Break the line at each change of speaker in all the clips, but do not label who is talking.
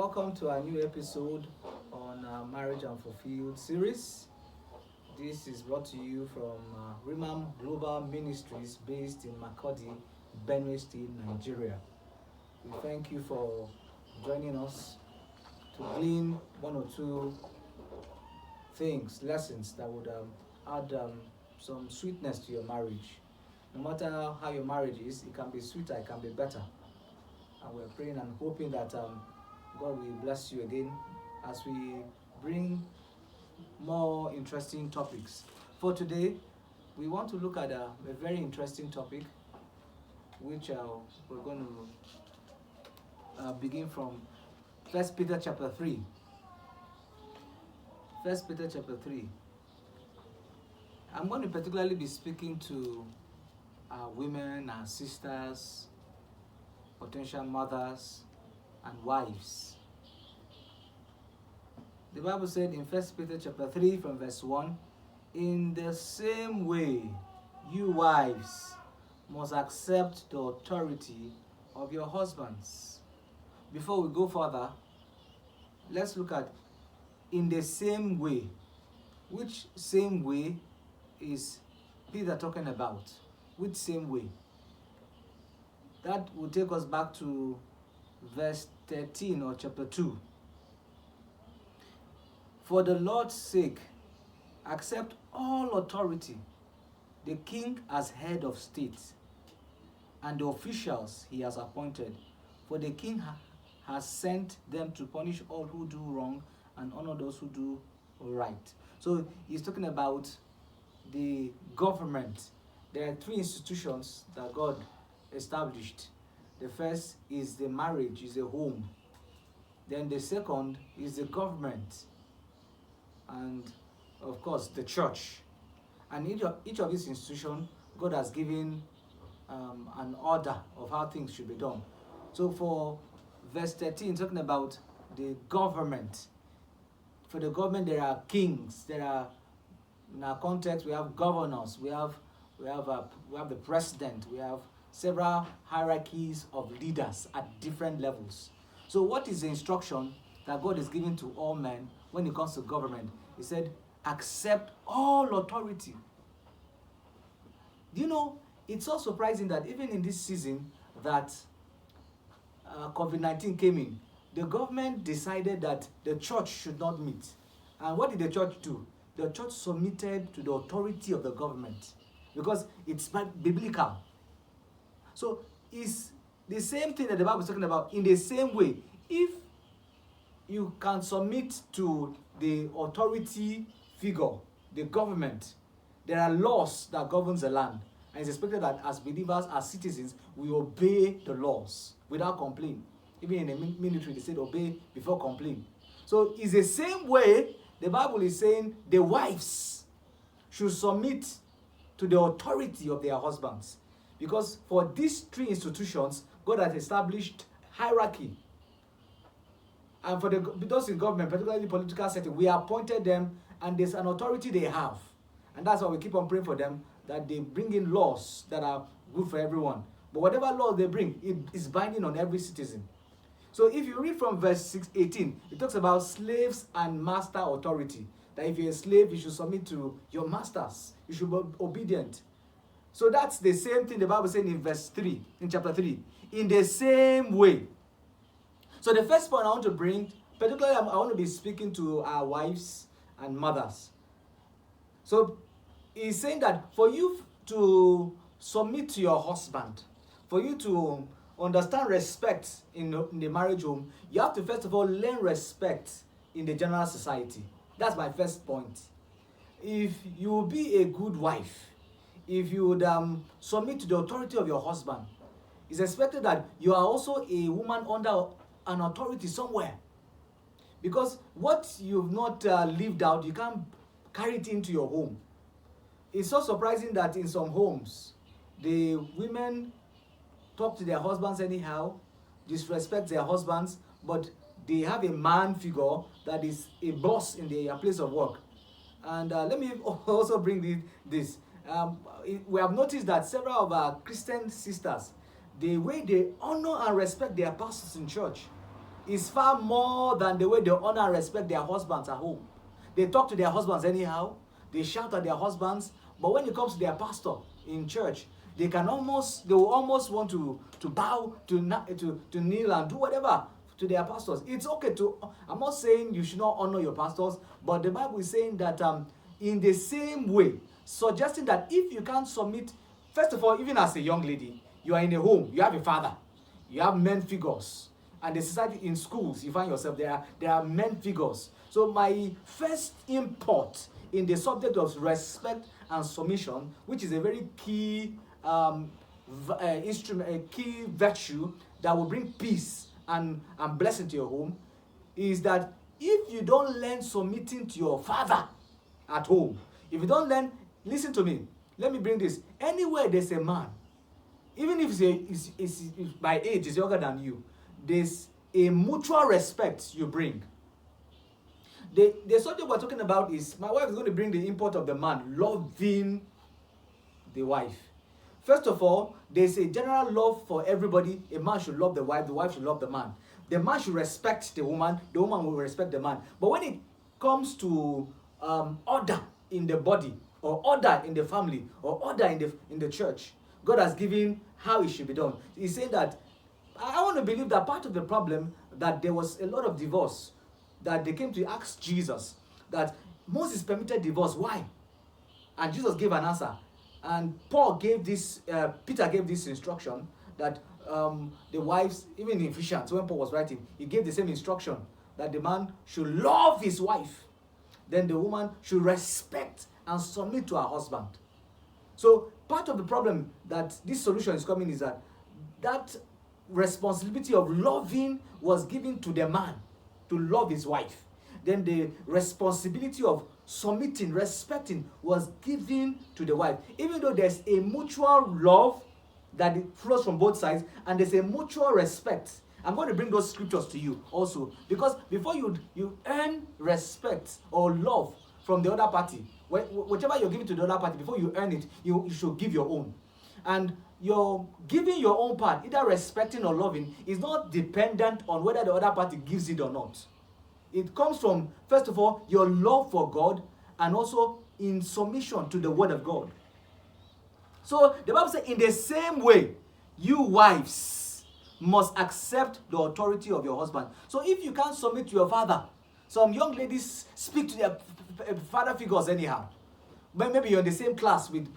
welcome to our new episode on Marriage and Fulfilled series. This is brought to you from Rimam Global Ministries based in Makodi, Benue State, Nigeria. We thank you for joining us to glean one or two lessons that would add some sweetness to your marriage. No matter how your marriage is, it can be sweeter, it can be better. And we're praying and hoping that God will bless you again as we bring more interesting topics. For today, we want to look at a very interesting topic, which we're going to begin from 1 Peter chapter 3. 1 Peter chapter 3. I'm going to particularly be speaking to our women, our sisters, potential mothers, and wives. The Bible said in 1 Peter chapter 3 from verse 1, "In the same way, you wives must accept the authority of your husbands." Before we go further, let's look at in the same way. Which same way is Peter talking about? Which same way? That will take us back to verse 13 or chapter 2. "For the Lord's sake, accept all authority, the king as head of state, and the officials he has appointed. For the king has sent them to punish all who do wrong and honor those who do right." So he's talking about the government. There are three institutions that God established. The first is the marriage, is a home. Then the second is the government. And of course, the church. And each of these institutions, God has given an order of how things should be done. So for verse 13, talking about the government. For the government, there are kings. There are, in our context, we have governors. We have the president. We have several hierarchies of leaders at different levels. So what is the instruction that God is giving to all men when it comes to government? He said, accept all authority. Do you know, it's so surprising that even in this season that COVID-19 came in, the government decided that the church should not meet. And what did the church do? The church submitted to the authority of the government because it's biblical. So it's the same thing that the Bible is talking about. In the same way, if you can submit to the authority figure, the government, there are laws that governs the land. And it's expected that as believers, as citizens, we obey the laws without complaint. Even in the military, they said obey before complaint. So it's the same way the Bible is saying the wives should submit to the authority of their husbands. Because for these three institutions, God has established hierarchy. And for those in government, particularly political setting, we appointed them and there's an authority they have. And that's why we keep on praying for them, that they bring in laws that are good for everyone. But whatever law they bring, it is binding on every citizen. So if you read from verse 18, it talks about slaves and master authority. That if you're a slave, you should submit to your masters. You should be obedient. So that's the same thing the Bible says in verse 3, in chapter 3. In the same way. So the first point I want to bring, particularly I want to be speaking to our wives and mothers. So he's saying that for you to submit to your husband, for you to understand respect in the marriage home, you have to first of all learn respect in the general society. That's my first point. If you will be a good wife, if you would submit to the authority of your husband, it's expected that you are also a woman under an authority somewhere. Because what you've not lived out, you can't carry it into your home. It's so surprising that in some homes, the women talk to their husbands anyhow, disrespect their husbands, but they have a man figure that is a boss in their place of work. And let me also bring this. We have noticed that several of our Christian sisters, the way they honor and respect their pastors in church, is far more than the way they honor and respect their husbands at home. They talk to their husbands anyhow. They shout at their husbands. But when it comes to their pastor in church, they will almost want to bow, to kneel and do whatever to their pastors. It's okay to, I'm not saying you should not honor your pastors, but the Bible is saying that in the same way, suggesting that if you can't submit, first of all, even as a young lady, you are in a home, you have a father, you have men figures, and the society in schools, you find yourself there are men figures. So my first import in the subject of respect and submission, which is a very key instrument, a key virtue that will bring peace and blessing to your home, is that if you don't learn submitting to your father at home, if you don't learn, listen to me, let me bring this. Anywhere there's a man, even if it's by age is younger than you, there's a mutual respect you bring. The subject we're talking about is, my wife is going to bring the import of the man loving the wife. First of all, there's a general love for everybody. A man should love the wife should love the man. The man should respect the woman will respect the man. But when it comes to order in the body, or order in the family, or order in the church, God has given how it should be done. He's saying that, I want to believe that part of the problem, that there was a lot of divorce, that they came to ask Jesus that Moses permitted divorce, why? And Jesus gave an answer. And Peter gave this instruction that the wives, even in Ephesians, when Paul was writing, he gave the same instruction that the man should love his wife. Then the woman should respect and submit to her husband. So part of the problem that this solution is coming is that responsibility of loving was given to the man to love his wife. Then the responsibility of submitting, respecting was given to the wife. Even though there's a mutual love that flows from both sides, and there's a mutual respect. I'm going to bring those scriptures to you also, because before you earn respect or love from the other party, whichever you're giving to the other party, before you earn it, you should give your own. And you're giving your own part, either respecting or loving, is not dependent on whether the other party gives it or not. It comes from, first of all, your love for God, and also in submission to the word of God. So the Bible says, in the same way, you wives must accept the authority of your husband. So if you can't submit to your father, some young ladies speak to their father figures anyhow. But maybe you're in the same class with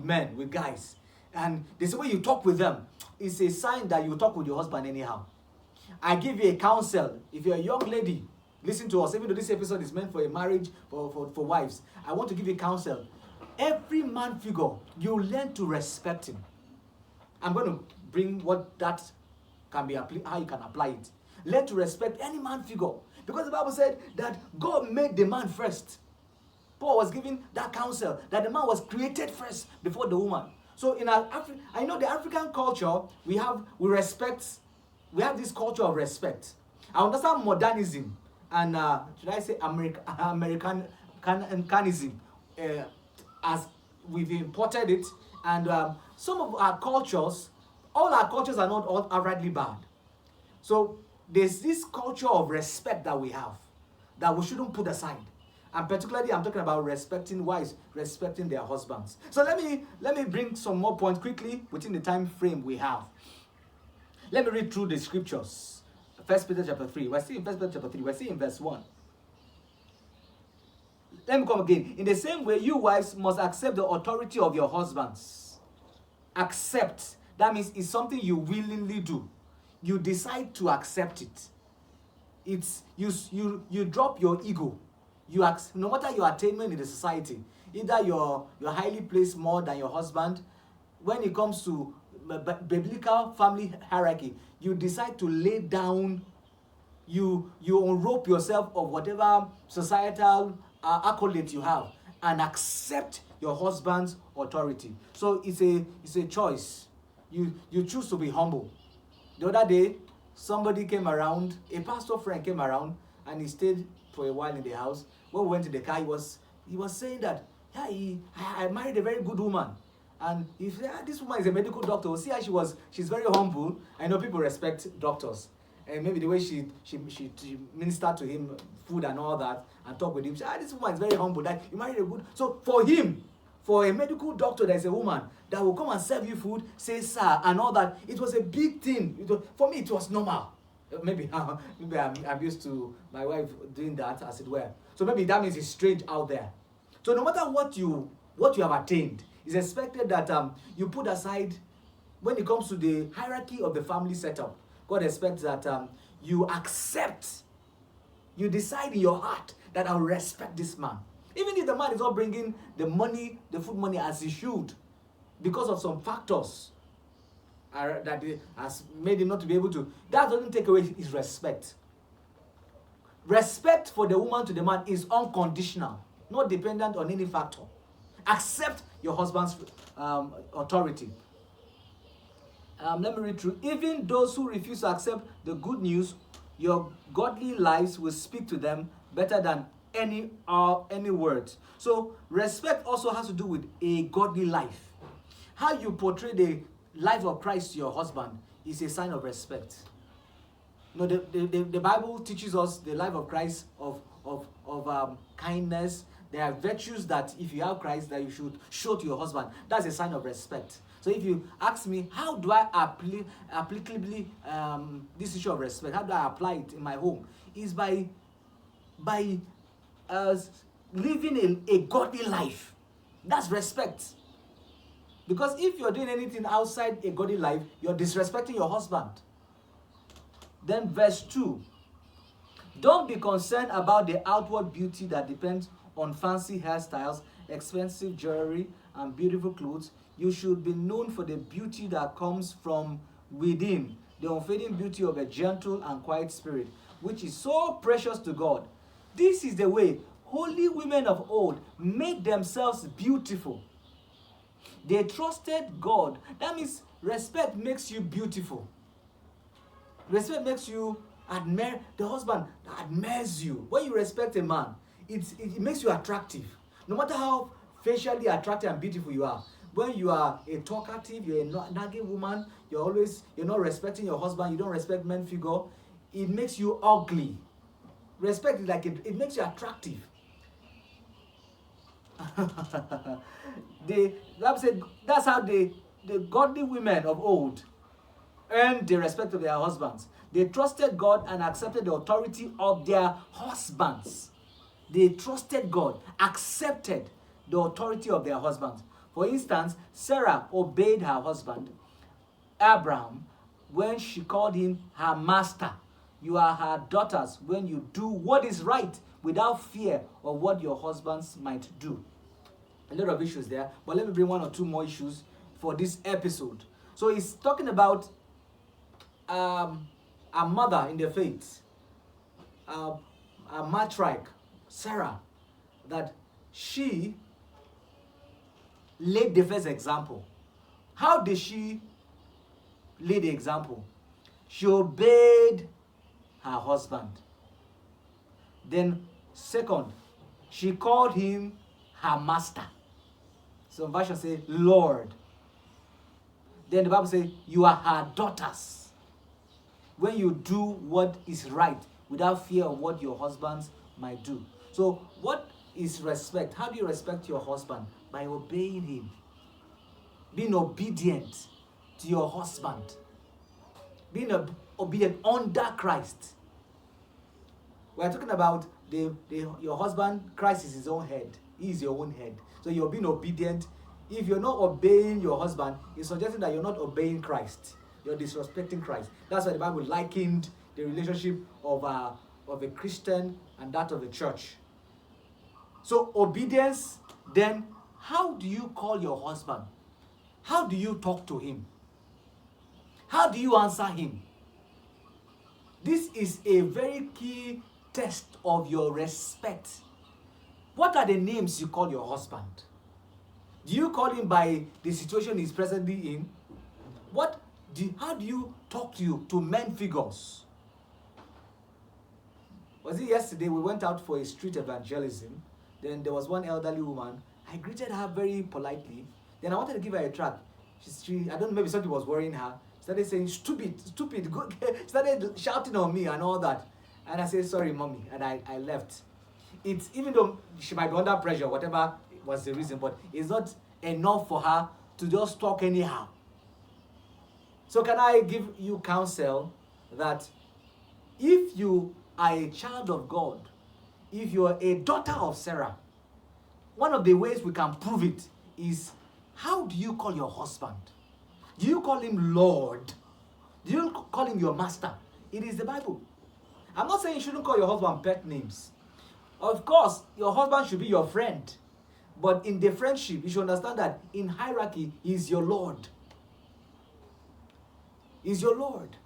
men, with guys, and the way you talk with them is a sign that you talk with your husband anyhow. I give you a counsel. If you're a young lady, listen to us. Even though this episode is meant for a marriage, for wives, I want to give you counsel. Every man figure, you learn to respect him. I'm going to bring what that can be, how you can apply it. Learn to respect any man figure. Because the Bible said that God made the man first. Paul was giving that counsel, that the man was created first before the woman. So in I know the African culture, we have this culture of respect. I understand modernism and should I say Americanism, as we've imported it, and some of our cultures, all our cultures are not all outrightly bad. So there's this culture of respect that we have that we shouldn't put aside. And particularly, I'm talking about respecting wives, respecting their husbands. So let me bring some more points quickly within the time frame we have. Let me read through the scriptures. 1 Peter chapter 3. We're still in 1 Peter chapter 3. We're still in verse 1. Let me come again. In the same way, you wives must accept the authority of your husbands. Accept. That means it's something you willingly do. You decide to accept it. It's you drop your ego. No matter your attainment in the society, either you're highly placed more than your husband. When it comes to biblical family hierarchy, you decide to lay down, you unrope yourself of whatever societal accolade you have, and accept your husband's authority. So it's a choice. You choose to be humble. The other day, somebody came around, a pastor friend came around, and he stayed for a while in the house. When we went to the car, he was saying that, yeah, I married a very good woman. And he said, this woman is a medical doctor. See how she's very humble. I know people respect doctors. and maybe the way she ministered to him, food and all that, and talk with him. She, this woman is very humble. That you married a good. So for him, for a medical doctor, there's a woman that will come and serve you food, say sir, and all that. It was a big thing. For me, it was normal. Maybe I'm used to my wife doing that, as it were. So maybe that means it's strange out there. So no matter what you have attained, it's expected that you put aside, when it comes to the hierarchy of the family setup, God expects that you accept, you decide in your heart that I'll respect this man. Even if the man is not bringing the money, the food money as he should, because of some factors that has made him not to be able to, that doesn't take away his respect. Respect for the woman to the man is unconditional, not dependent on any factor. Accept your husband's authority. Let me read through. Even those who refuse to accept the good news, your godly lives will speak to them better than any words. So respect also has to do with a godly life. How you portray the life of Christ to your husband is a sign of respect. You know, the Bible teaches us the life of Christ of kindness. There are virtues that if you have Christ that you should show to your husband. That's a sign of respect. So if you ask me, how do I applicably this issue of respect, how do I apply it in my home? Is by living a godly life. That's respect. Because if you're doing anything outside a godly life, you're disrespecting your husband. Then verse 2. Don't be concerned about the outward beauty that depends on fancy hairstyles, expensive jewelry, and beautiful clothes. You should be known for the beauty that comes from within, the unfading beauty of a gentle and quiet spirit, which is so precious to God. This is the way holy women of old made themselves beautiful. They trusted God. That means respect makes you beautiful. Respect makes you admire. The husband admires you. When you respect a man, it makes you attractive. No matter how facially attractive and beautiful you are, when you are a talkative, you're a nagging woman, you're not respecting your husband, you don't respect men figure, it makes you ugly. Respect is like it makes you attractive. The Bible said that's how the godly women of old earned the respect of their husbands. They trusted God and accepted the authority of their husbands. They trusted God, accepted the authority of their husbands. For instance, Sarah obeyed her husband, Abraham, when she called him her master. You are her daughters when you do what is right without fear of what your husbands might do. A lot of issues there, but let me bring one or two more issues for this episode. So he's talking about a mother in the faith, a matriarch, Sarah, that she laid the first example. How did she lay the example? She obeyed her husband. Then, second, she called him her master. Some versions say Lord. Then the Bible says you are her daughters when you do what is right without fear of what your husbands might do. So what is respect? How do you respect your husband? By obeying him. Being obedient to your husband. Being obedient under Christ. We're talking about your husband. Christ is his own head. He is your own head. So you're being obedient. If you're not obeying your husband, it's suggesting that you're not obeying Christ. You're disrespecting Christ. That's why the Bible likened the relationship of a Christian and that of the church. So obedience, then how do you call your husband? How do you talk to him? How do you answer him? This is a very key test of your respect. What are the names you call your husband? Do you call him by the situation he's presently in? How do you talk to men figures? Was it yesterday we went out for a street evangelism? Then there was one elderly woman. I greeted her very politely. Then I wanted to give her a tract. I don't know, maybe something was worrying her. Started saying, stupid, stupid. Started shouting on me and all that. And I said, sorry, mommy. And I left. It's, even though she might be under pressure, whatever was the reason, but it's not enough for her to just talk anyhow. So can I give you counsel that if you are a child of God, if you are a daughter of Sarah, one of the ways we can prove it is, how do you call your husband? Do you call him Lord? Do you call him your master? It is the Bible. I'm not saying you shouldn't call your husband pet names. Of course, your husband should be your friend. But in the friendship, you should understand that in hierarchy, he is your Lord. He's your Lord.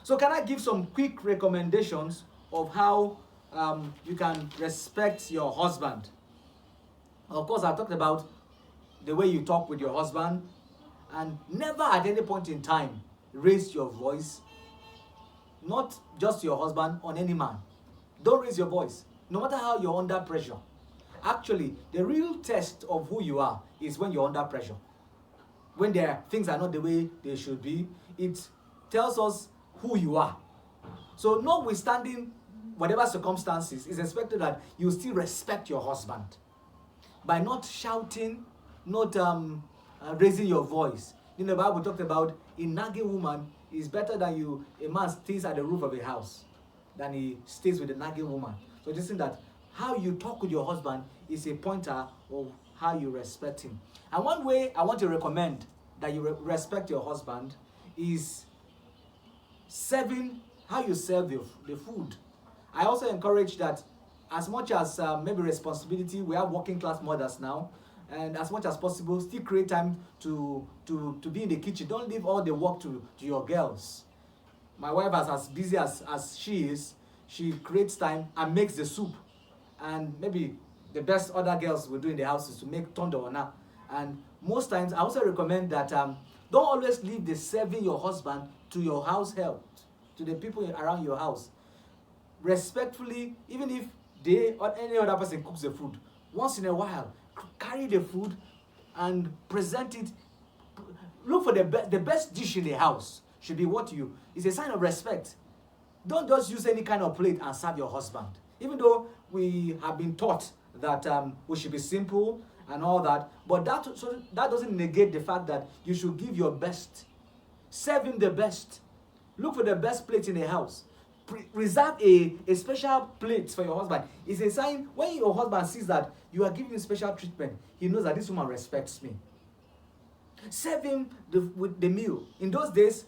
So can I give some quick recommendations of how you can respect your husband? Of course, I talked about the way you talk with your husband, and never at any point in time raise your voice, not just your husband, on any man. Don't raise your voice, no matter how you're under pressure. Actually, the real test of who you are is when you're under pressure. When things are not the way they should be, it tells us who you are. So notwithstanding whatever circumstances, it's expected that you still respect your husband by not shouting, not raising your voice. You know, the Bible talked about a nagging woman is better than a man stays at the roof of a house than he stays with a nagging woman. So just think that how you talk with your husband is a pointer of how you respect him. And one way I want to recommend that you respect your husband is serving, how you serve the food. I also encourage that as much as maybe responsibility, we have working class mothers now, and as much as possible, still create time to be in the kitchen. Don't leave all the work to your girls. My wife, as busy as she is, she creates time and makes the soup. And maybe the best other girls will do in the house is to make tondo on her. And most times, I also recommend that don't always leave the serving your husband to your house help, to the people around your house. Respectfully, even if they or any other person cooks the food, once in a while, carry the food and present it. Look for the best dish in the house should be it's a sign of respect. Don't just use any kind of plate and serve your husband. Even though we have been taught that we should be simple and all that, but that doesn't negate the fact that you should give your best. Serve him the best. Look for the best plate in the house. Reserve a special plate for your husband. It's a sign when your husband sees that you are giving him special treatment, he knows that this woman respects me. Serve him with the meal. In those days,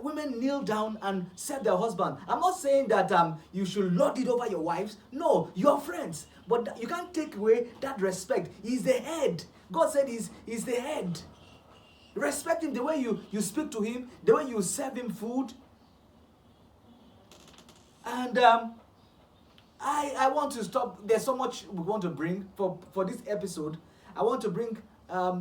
women kneel down and serve their husband. I'm not saying that you should lord it over your wives. No, you're friends. But you can't take away that respect. He's the head. God said he's the head. Respect him the way you speak to him, the way you serve him food. And I want to stop. There's so much we want to bring for this episode. I want to bring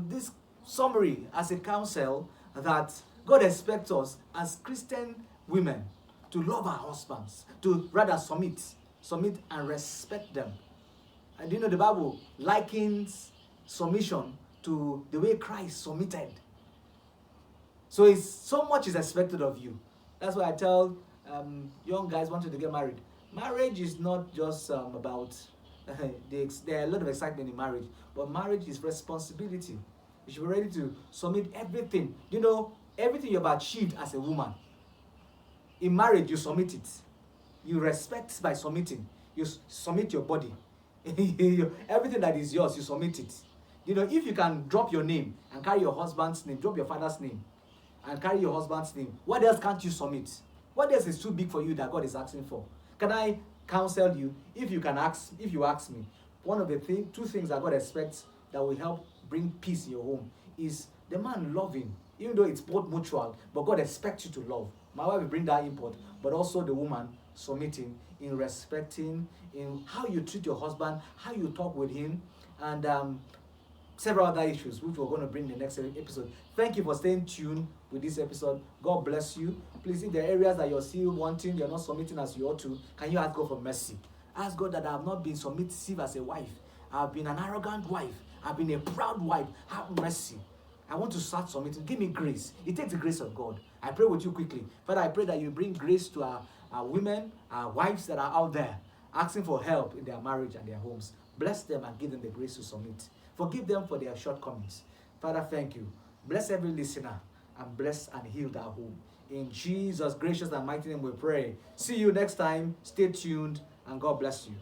this summary as a counsel that God expects us as Christian women to love our husbands, to rather submit and respect them. And you know, the Bible likens submission to the way Christ submitted. So so much is expected of you. That's why I tell young guys wanting to get married. Marriage is not just about, there are a lot of excitement in marriage, but marriage is responsibility. You should be ready to submit everything. You know, everything you've achieved as a woman. In marriage, you submit it. You respect by submitting. You submit your body. Everything that is yours, you submit it. You know, if you can drop your name and carry your husband's name, drop your father's name and carry your husband's name, what else can't you submit? What else is too big for you that God is asking for? Can I counsel you? If you ask me, one of the two things that God expects that will help bring peace in your home is the man loving, even though it's both mutual, but God expects you to love. My wife will bring that input, but also the woman submitting, in respecting, in how you treat your husband, how you talk with him, and several other issues which we're going to bring in the next episode. Thank you for staying tuned with this episode. God bless you. Please, if there are areas that you're still wanting, you're not submitting as you ought to, can you ask God for mercy? Ask God that I have not been submissive as a wife. I've been an arrogant wife. I've been a proud wife. Have mercy. I want to start submitting. Give me grace. It takes the grace of God. I pray with you quickly. Father, I pray that you bring grace to our women, our wives that are out there asking for help in their marriage and their homes. Bless them and give them the grace to submit. Forgive them for their shortcomings. Father, thank you. Bless every listener and bless and heal their home. In Jesus' gracious and mighty name we pray. See you next time. Stay tuned and God bless you.